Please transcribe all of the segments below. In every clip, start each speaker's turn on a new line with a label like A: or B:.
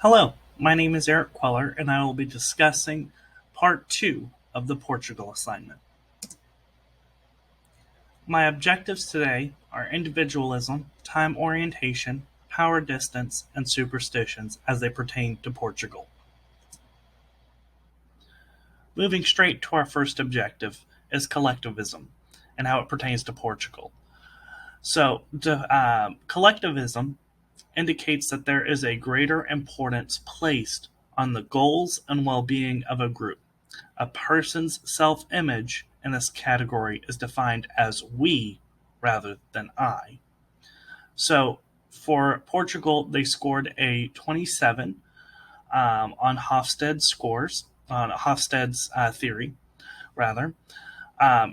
A: Hello, my name is Eric Queller, and I will be discussing part 2 of the Portugal assignment. My objectives today are individualism, time orientation, power distance, and superstitions as they pertain to Portugal. Moving straight to our first objective is collectivism and how it pertains to Portugal. Collectivism indicates that there is a greater importance placed on the goals and well being of a group. A person's self image in this category is defined as we rather than I. So for Portugal, they scored a 27 on Hofstede's scores, on Hofstede's theory, rather.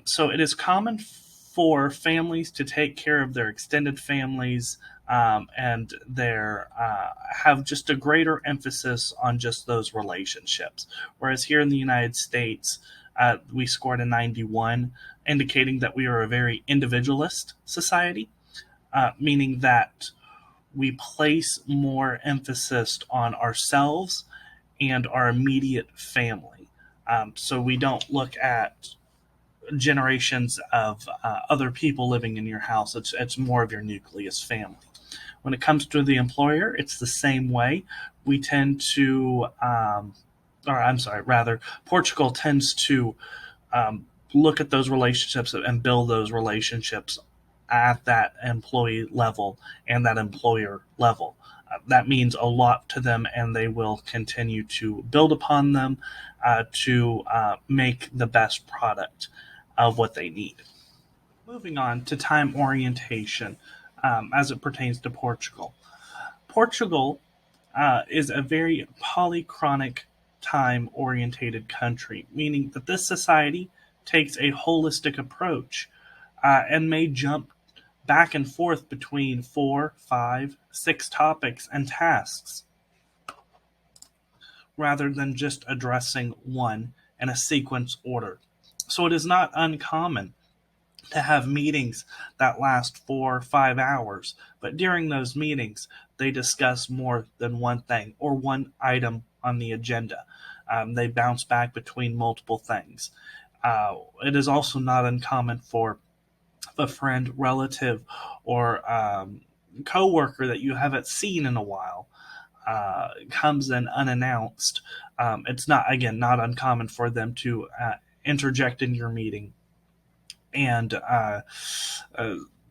A: So it is common for families to take care of their extended families and their have just a greater emphasis on just those relationships. Whereas here in the United States, we scored a 91, indicating that we are a very individualist society, meaning that we place more emphasis on ourselves and our immediate family. So we don't look at generations of other people living in your house. It's more of your nucleus family. When it comes to the employer, it's the same way. We tend to, or I'm sorry, rather, Portugal tends to look at those relationships and build those relationships at that employee level and that employer level. That means a lot to them, and they will continue to build upon them to make the best product of what they need. Moving on to time orientation as it pertains to Portugal. Portugal is a very polychronic time orientated country, meaning that this society takes a holistic approach and may jump back and forth between 4, 5, 6 topics and tasks rather than just addressing one in a sequence order. So it is not uncommon to have meetings that last 4 or 5 hours, but during those meetings, they discuss more than one thing or one item on the agenda. They bounce back between multiple things. It is also not uncommon for a friend, relative, or coworker that you haven't seen in a while comes in unannounced. It's not, again, not uncommon for them to interject in your meeting and uh,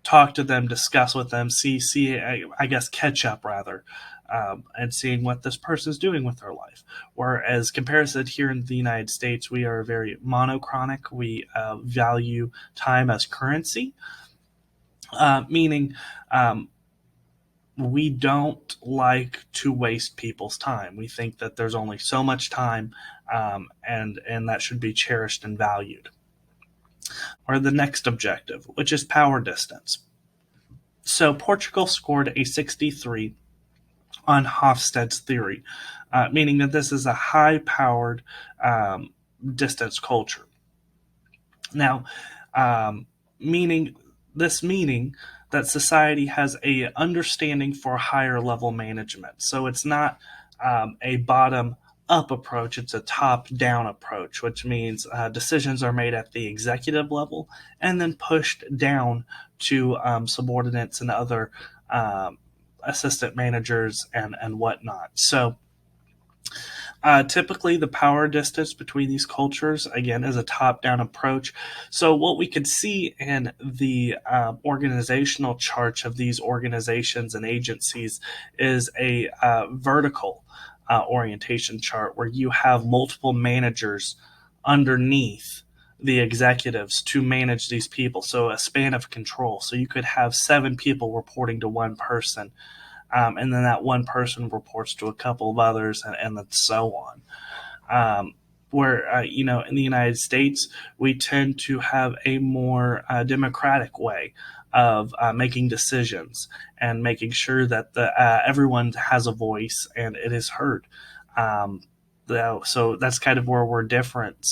A: talk to them, discuss with them, see, I guess, catch up rather, and seeing what this person is doing with their life. Whereas comparison here in the United States, we are very monochronic. We value time as currency, meaning we don't like to waste people's time. We think that there's only so much time, and that should be cherished and valued. Or the next objective, which is power distance. So Portugal scored a 63 on Hofstede's theory, meaning that this is a high powered distance culture. Now, meaning meaning that society has a understanding for higher level management. So it's not a bottom up approach, it's a top down approach, which means decisions are made at the executive level and then pushed down to subordinates and other assistant managers and whatnot. So typically, the power distance between these cultures, again, is a top down approach. So, what we could see in the organizational charts of these organizations and agencies is a vertical orientation chart where you have multiple managers underneath the executives to manage these people. So, a span of control. So, you could have 7 people reporting to one person, and then that one person reports to a couple of others, and then so on. Where in the United States, we tend to have a more democratic way of making decisions and making sure that everyone has a voice and it is heard. So that's kind of where we're different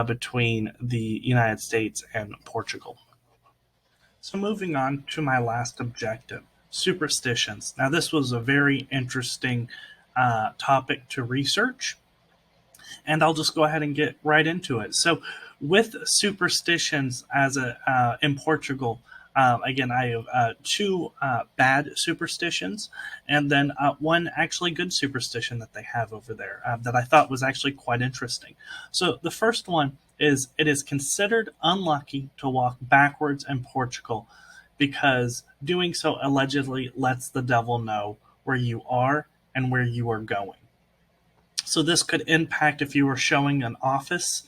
A: between the United States and Portugal. So moving on to my last objective, superstitions. Now this was a very interesting topic to research, and I'll just go ahead and get right into it. So, with superstitions, as a in Portugal, again, I have two bad superstitions, and then one actually good superstition that they have over there that I thought was actually quite interesting. So, the first one is it is considered unlucky to walk backwards in Portugal because doing so allegedly lets the devil know where you are and where you are going. So this could impact if you were showing an office,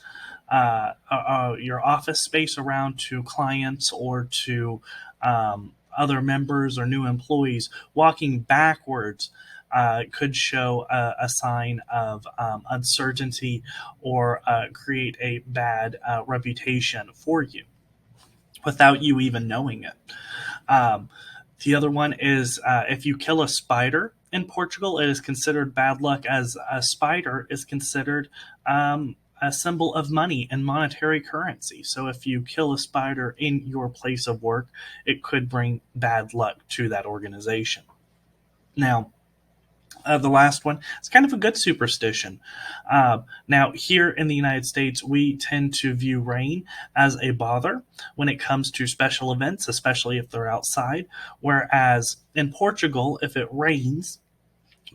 A: your office space around to clients or to other members or new employees. Walking backwards could show a sign of uncertainty or create a bad reputation for you without you even knowing it. Um, the other one is if you kill a spider in Portugal, it is considered bad luck, as a spider is considered a symbol of money and monetary currency. So if you kill a spider in your place of work, it could bring bad luck to that organization. Now, the last one, it's kind of a good superstition. Now, here in the United States, we tend to view rain as a bother when it comes to special events, especially if they're outside. Whereas in Portugal, if it rains,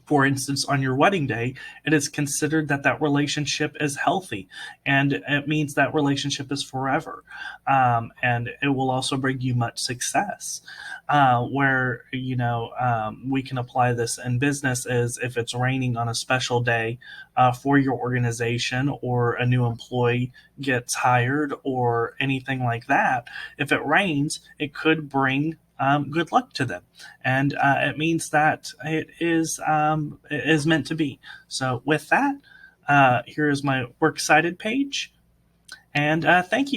A: for instance, on your wedding day, it is considered that that relationship is healthy, and it means that relationship is forever, and it will also bring you much success. Where we can apply this in business is if it's raining on a special day for your organization, or a new employee gets hired, or anything like that. If it rains, it could bring good luck to them, and it means that it is meant to be. So with that, here is my works cited page, and thank you.